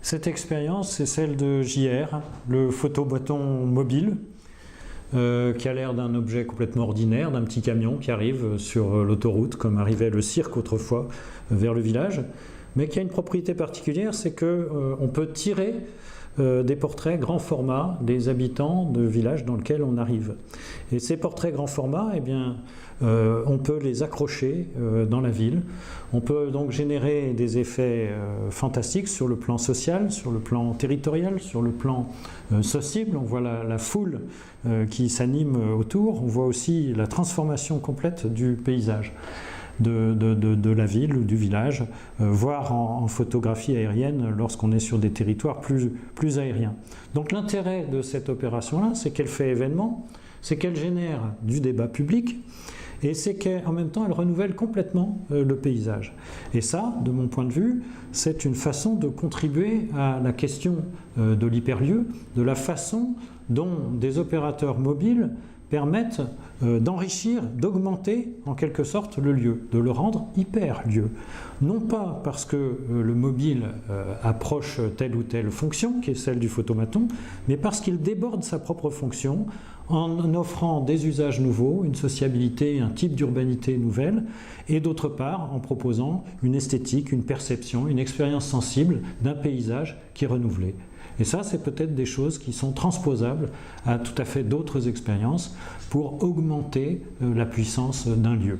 Cette expérience, c'est celle de JR, le photoboîton mobile, qui a l'air d'un objet complètement ordinaire, d'un petit camion qui arrive sur l'autoroute, comme arrivait le cirque autrefois vers le village, mais qui a une propriété particulière, c'est qu'on peut tirer des portraits grand format des habitants de villages dans lesquels on arrive. Et ces portraits grand format, eh bien, on peut les accrocher dans la ville. On peut donc générer des effets fantastiques sur le plan social, sur le plan territorial, sur le plan sociable. On voit la foule qui s'anime autour. On voit aussi la transformation complète du paysage de la ville ou du village, voire en photographie aérienne lorsqu'on est sur des territoires plus aériens. Donc l'intérêt de cette opération-là, c'est qu'elle fait événement, c'est qu'elle génère du débat public, et c'est qu'en même temps elle renouvelle complètement le paysage. Et ça, de mon point de vue, c'est une façon de contribuer à la question de l'hyperlieu, de la façon dont des opérateurs mobiles permettent d'enrichir, d'augmenter en quelque sorte le lieu, de le rendre hyper-lieu. Non pas parce que le mobile approche telle ou telle fonction, qui est celle du photomaton, mais parce qu'il déborde sa propre fonction en offrant des usages nouveaux, une sociabilité, un type d'urbanité nouvelle, et d'autre part en proposant une esthétique, une perception, une expérience sensible d'un paysage qui est renouvelé. Et ça, c'est peut-être des choses qui sont transposables à tout à fait d'autres expériences pour augmenter la puissance d'un lieu.